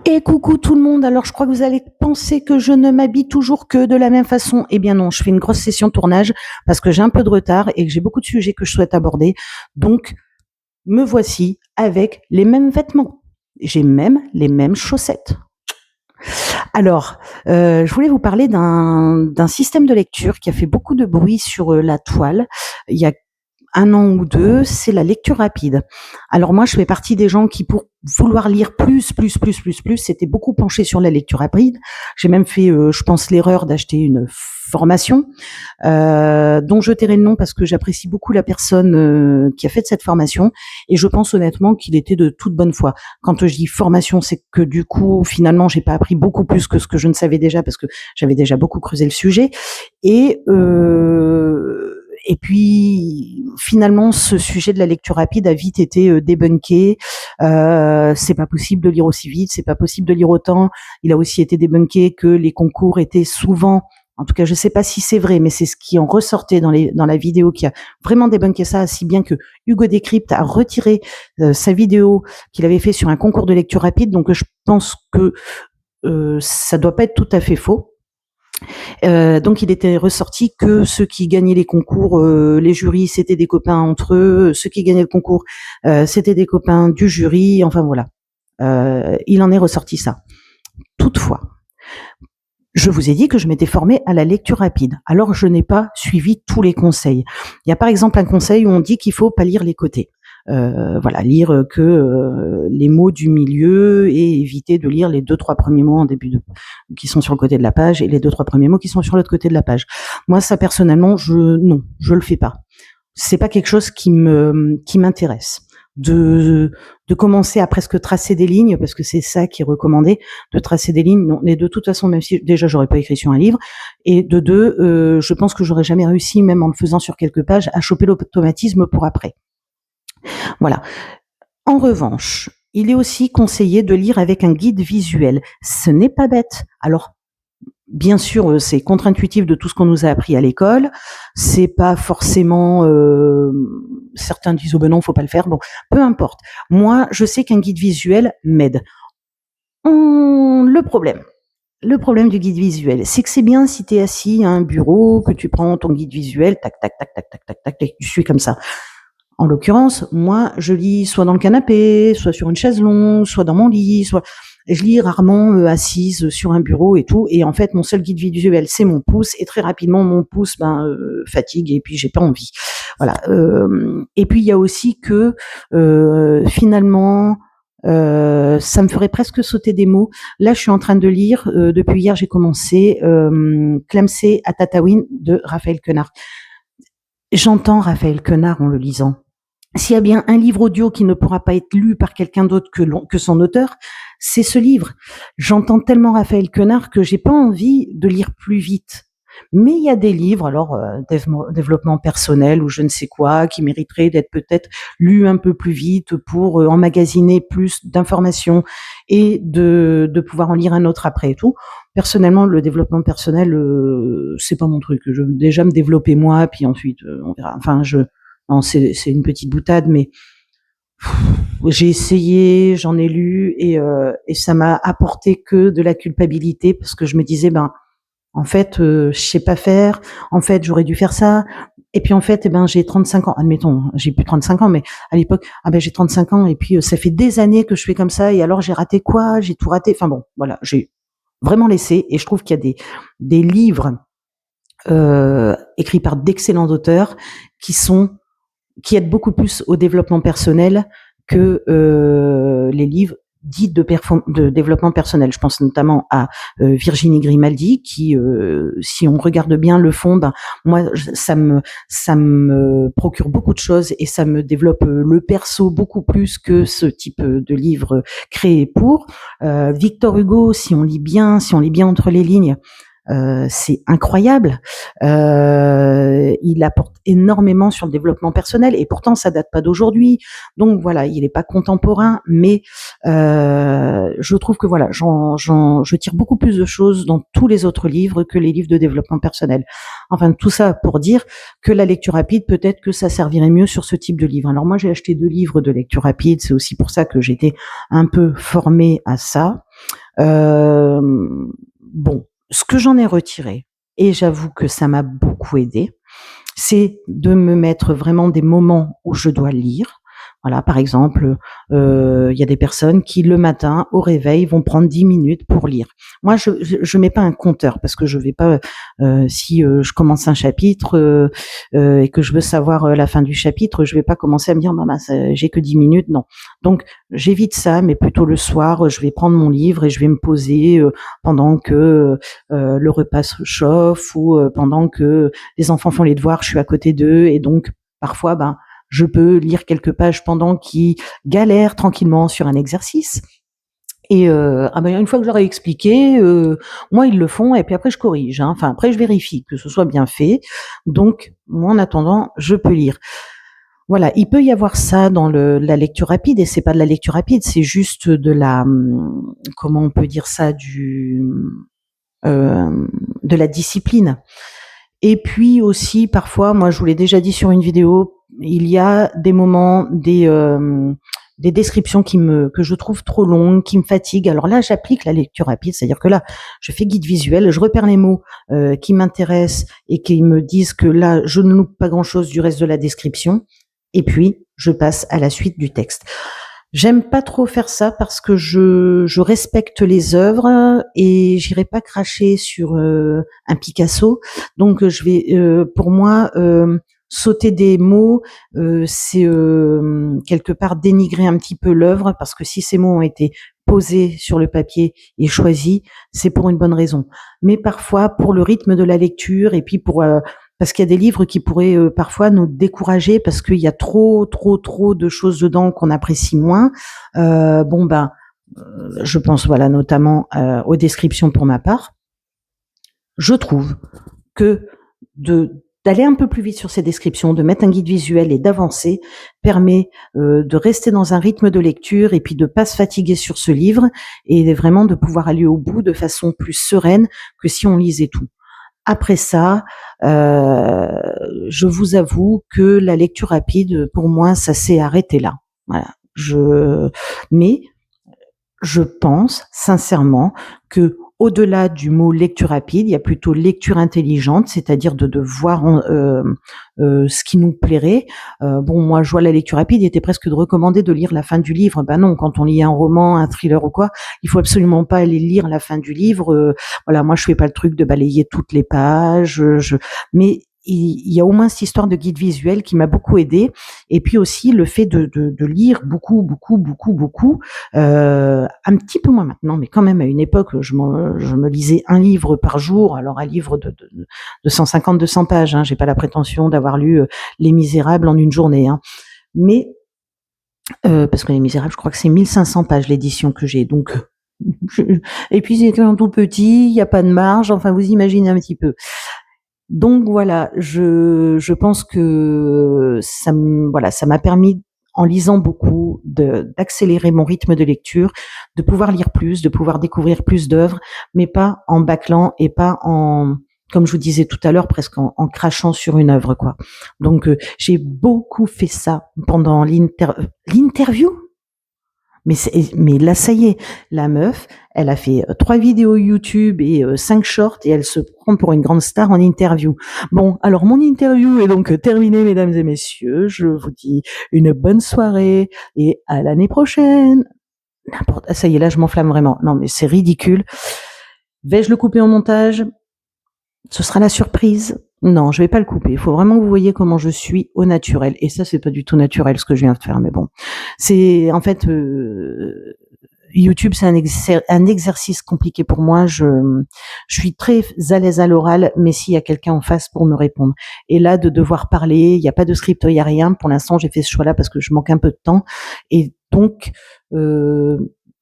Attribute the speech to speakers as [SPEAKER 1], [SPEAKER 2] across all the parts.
[SPEAKER 1] Et coucou tout le monde, alors je crois que vous allez penser que je ne m'habille toujours que de la même façon. Eh bien non, je fais une grosse session tournage parce que j'ai un peu de retard et que j'ai beaucoup de sujets que je souhaite aborder. Donc, me voici avec les mêmes vêtements. J'ai même les mêmes chaussettes. Alors, je voulais vous parler d'un système de lecture qui a fait beaucoup de bruit sur la toile il y a 1 an ou 2, c'est la lecture rapide. Alors moi, je fais partie des gens qui, pour vouloir lire plus, s'étaient beaucoup penchés sur la lecture rapide. J'ai même fait, je pense, l'erreur d'acheter une formation, dont je tairai le nom parce que j'apprécie beaucoup la personne qui a fait cette formation, et je pense honnêtement qu'il était de toute bonne foi. Quand je dis formation, c'est que du coup, finalement, j'ai pas appris beaucoup plus que ce que je ne savais déjà parce que j'avais déjà beaucoup creusé le sujet. Et puis, finalement, ce sujet de la lecture rapide a vite été débunké. C'est pas possible de lire aussi vite, c'est pas possible de lire autant. Il a aussi été débunké que les concours étaient souvent, en tout cas, je sais pas si c'est vrai, mais c'est ce qui en ressortait dans la vidéo qui a vraiment débunké ça, si bien que Hugo Décrypte a retiré sa vidéo qu'il avait fait sur un concours de lecture rapide. Donc, je pense que ça doit pas être tout à fait faux. Donc il était ressorti que ceux qui gagnaient les concours, les jurys, c'était des copains entre eux. Ceux qui gagnaient le concours, c'était des copains du jury. Enfin voilà, il en est ressorti ça. Toutefois, je vous ai dit que je m'étais formée à la lecture rapide. Alors je n'ai pas suivi tous les conseils. Il y a par exemple un conseil où on dit qu'il faut pas lire les côtés. Voilà, lire que les mots du milieu et éviter de lire les 2-3 premiers mots en début qui sont sur le côté de la page et les 2-3 premiers mots qui sont sur l'autre côté de la page. Moi, ça personnellement, je le fais pas. C'est pas quelque chose qui m'intéresse. De commencer à presque tracer des lignes, parce que c'est ça qui est recommandé, de tracer des lignes. Non, mais de toute façon, même si déjà j'aurais pas écrit sur un livre, et de deux, je pense que j'aurais jamais réussi, même en le faisant sur quelques pages, à choper l'automatisme pour après. Voilà. En revanche, il est aussi conseillé de lire avec un guide visuel. Ce n'est pas bête. Alors, bien sûr, c'est contre-intuitif de tout ce qu'on nous a appris à l'école. C'est pas forcément. Certains disent oh ben non, faut pas le faire. Bon, peu importe. Moi, je sais qu'un guide visuel m'aide. Le problème du guide visuel, c'est que c'est bien si tu es assis à un bureau, que tu prends ton guide visuel, tac, tac, tac, tac, tac, tac, tac, et que tu suis comme ça. En l'occurrence, moi, je lis soit dans le canapé, soit sur une chaise longue, soit dans mon lit, soit je lis rarement assise sur un bureau et tout. Et en fait, mon seul guide visuel, c'est mon pouce. Et très rapidement, mon pouce fatigue et puis j'ai pas envie. Voilà. Et puis il y a aussi que finalement, ça me ferait presque sauter des mots. Là, je suis en train de lire. Depuis hier, j'ai commencé Clemsey à Tatooine de Raphaël Quenard. J'entends Raphaël Quenard en le lisant. S'il y a bien un livre audio qui ne pourra pas être lu par quelqu'un d'autre que son auteur, c'est ce livre. J'entends tellement Raphaël Quenard que j'ai pas envie de lire plus vite. Mais il y a des livres, alors développement personnel ou je ne sais quoi, qui mériteraient d'être peut-être lus un peu plus vite pour emmagasiner plus d'informations et de pouvoir en lire un autre après et tout. Personnellement, le développement personnel, c'est pas mon truc. Je veux déjà me développer moi, puis ensuite on verra. Enfin, non, c'est une petite boutade, mais j'ai essayé, j'en ai lu et ça m'a apporté que de la culpabilité parce que je me disais en fait je sais pas faire, en fait j'aurais dû faire ça, et puis en fait j'ai 35 ans, admettons, j'ai plus 35 ans, mais à l'époque j'ai 35 ans et puis ça fait des années que je fais comme ça et alors j'ai raté quoi, j'ai tout raté. Enfin bon, voilà, j'ai vraiment laissé, et je trouve qu'il y a des livres écrits par d'excellents auteurs qui aident beaucoup plus au développement personnel que les livres dits de développement personnel. Je pense notamment à Virginie Grimaldi, qui, si on regarde bien le fond, moi, ça me procure beaucoup de choses et ça me développe le perso beaucoup plus que ce type de livre créé pour. Victor Hugo, si on lit bien entre les lignes, c'est incroyable. Il apporte énormément sur le développement personnel et pourtant ça date pas d'aujourd'hui. Donc voilà, il n'est pas contemporain, mais je trouve que voilà, je tire beaucoup plus de choses dans tous les autres livres que les livres de développement personnel. Enfin, tout ça pour dire que la lecture rapide, peut-être que ça servirait mieux sur ce type de livre. Alors moi, j'ai acheté 2 livres de lecture rapide, c'est aussi pour ça que j'étais un peu formée à ça. Bon, ce que j'en ai retiré, et j'avoue que ça m'a beaucoup aidé, c'est de me mettre vraiment des moments où je dois lire. Voilà, par exemple, il y a des personnes qui le matin au réveil vont prendre 10 minutes pour lire. Moi, je mets pas un compteur parce que je vais pas si je commence un chapitre et que je veux savoir la fin du chapitre, je vais pas commencer à me dire maman, j'ai que 10 minutes, non. Donc j'évite ça, mais plutôt le soir, je vais prendre mon livre et je vais me poser pendant que le repas se chauffe ou pendant que les enfants font les devoirs, je suis à côté d'eux et donc parfois je peux lire quelques pages pendant qu'ils galèrent tranquillement sur un exercice. Et une fois que je leur ai expliqué, moi ils le font et puis après je corrige. Enfin après je vérifie que ce soit bien fait. Donc moi en attendant je peux lire. Voilà, il peut y avoir ça dans la lecture rapide et c'est pas de la lecture rapide, c'est juste de la comment on peut dire ça de la discipline. Et puis aussi parfois, moi je vous l'ai déjà dit sur une vidéo, il y a des moments, des descriptions que je trouve trop longues, qui me fatiguent. Alors là, j'applique la lecture rapide, c'est-à-dire que là, je fais guide visuel, je repère les mots qui m'intéressent et qui me disent que là, je ne loupe pas grand-chose du reste de la description, et puis je passe à la suite du texte. J'aime pas trop faire ça parce que je respecte les œuvres et j'irai pas cracher sur un Picasso. Donc je vais, pour moi, sauter des mots, c'est quelque part dénigrer un petit peu l'œuvre parce que si ces mots ont été posés sur le papier et choisis, c'est pour une bonne raison. Mais parfois, pour le rythme de la lecture et puis pour parce qu'il y a des livres qui pourraient parfois nous décourager parce qu'il y a trop de choses dedans qu'on apprécie moins. Je pense voilà notamment aux descriptions pour ma part. Je trouve que d'aller un peu plus vite sur ces descriptions, de mettre un guide visuel et d'avancer permet de rester dans un rythme de lecture et puis de pas se fatiguer sur ce livre et vraiment de pouvoir aller au bout de façon plus sereine que si on lisait tout. Après ça, je vous avoue que la lecture rapide, pour moi, ça s'est arrêté là. Voilà. Mais je pense sincèrement que au-delà du mot lecture rapide, il y a plutôt lecture intelligente, c'est-à-dire de voir ce qui nous plairait. Moi, je vois la lecture rapide, il était presque de recommander de lire la fin du livre. Ben non, quand on lit un roman, un thriller ou quoi, il faut absolument pas aller lire la fin du livre. Voilà, moi, je fais pas le truc de balayer toutes les pages. Mais il y a au moins cette histoire de guide visuel qui m'a beaucoup aidée. Et puis aussi le fait de lire beaucoup, un petit peu moins maintenant, mais quand même à une époque, je me lisais un livre par jour. Alors un livre de 150-200 pages. J'ai pas la prétention d'avoir lu Les Misérables en une journée. Mais parce que Les Misérables, je crois que c'est 1500 pages l'édition que j'ai. Donc et puis c'est écrit en tout petit, il y a pas de marge. Enfin, vous imaginez un petit peu. Donc voilà, je pense que ça m'a permis en lisant beaucoup d'accélérer mon rythme de lecture, de pouvoir lire plus, de pouvoir découvrir plus d'œuvres, mais pas en bâclant et pas en, comme je vous disais tout à l'heure, presque en crachant sur une œuvre, quoi. Donc j'ai beaucoup fait ça pendant l'interview. Mais là, ça y est, la meuf, elle a fait 3 vidéos YouTube et 5 shorts et elle se prend pour une grande star en interview. Bon, alors mon interview est donc terminée, mesdames et messieurs. Je vous dis une bonne soirée et à l'année prochaine. Ça y est, là, je m'enflamme vraiment. Non, mais c'est ridicule. Vais-je le couper en montage? Ce sera la surprise. Non, je vais pas le couper. Il faut vraiment que vous voyez comment je suis au naturel. Et ça, c'est pas du tout naturel ce que je viens de faire, mais bon. C'est, en fait, YouTube, c'est un exercice compliqué pour moi. Je suis très à l'aise à l'oral, mais s'il y a quelqu'un en face pour me répondre. Et là, de devoir parler, il n'y a pas de script, il n'y a rien. Pour l'instant, j'ai fait ce choix-là parce que je manque un peu de temps. Et donc,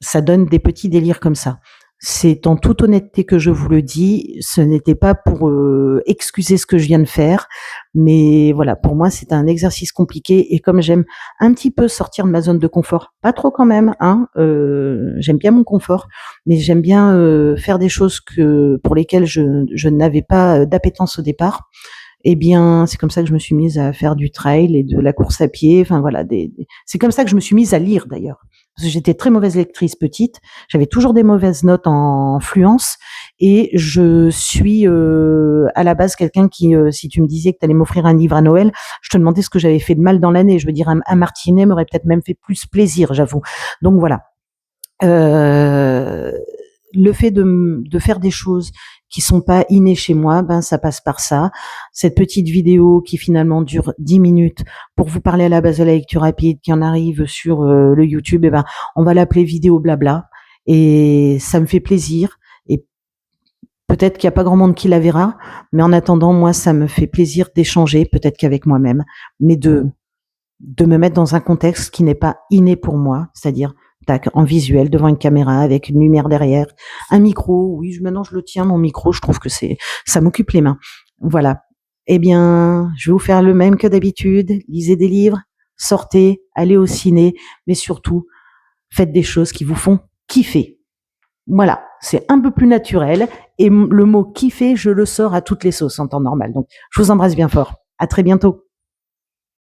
[SPEAKER 1] ça donne des petits délires comme ça. C'est en toute honnêteté que je vous le dis, ce n'était pas pour excuser ce que je viens de faire, mais voilà, pour moi c'est un exercice compliqué et comme j'aime un petit peu sortir de ma zone de confort, pas trop quand même, hein, j'aime bien mon confort, mais j'aime bien faire des choses pour lesquelles je n'avais pas d'appétence au départ. Eh bien, c'est comme ça que je me suis mise à faire du trail et de la course à pied. Enfin voilà, c'est comme ça que je me suis mise à lire d'ailleurs. Parce que j'étais très mauvaise lectrice petite, j'avais toujours des mauvaises notes en fluence et je suis à la base quelqu'un qui, si tu me disais que tu allais m'offrir un livre à Noël, je te demandais ce que j'avais fait de mal dans l'année. Je veux dire, un martinet m'aurait peut-être même fait plus plaisir, j'avoue. Donc voilà. Euh, le fait de faire des choses qui sont pas innées chez moi, ben ça passe par ça. Cette petite vidéo qui finalement dure 10 minutes pour vous parler à la base de la lecture rapide, qui en arrive sur le YouTube, et ben on va l'appeler vidéo blabla. Et ça me fait plaisir. Et peut-être qu'il n'y a pas grand monde qui la verra, mais en attendant, moi, ça me fait plaisir d'échanger, peut-être qu'avec moi-même, mais de me mettre dans un contexte qui n'est pas inné pour moi, c'est-à-dire tac, en visuel, devant une caméra, avec une lumière derrière, un micro. Oui, maintenant je le tiens, mon micro, je trouve que ça m'occupe les mains. Voilà. Eh bien, je vais vous faire le même que d'habitude. Lisez des livres, sortez, allez au ciné, mais surtout, faites des choses qui vous font kiffer. Voilà. C'est un peu plus naturel. Et le mot kiffer, je le sors à toutes les sauces en temps normal. Donc, je vous embrasse bien fort. À très bientôt.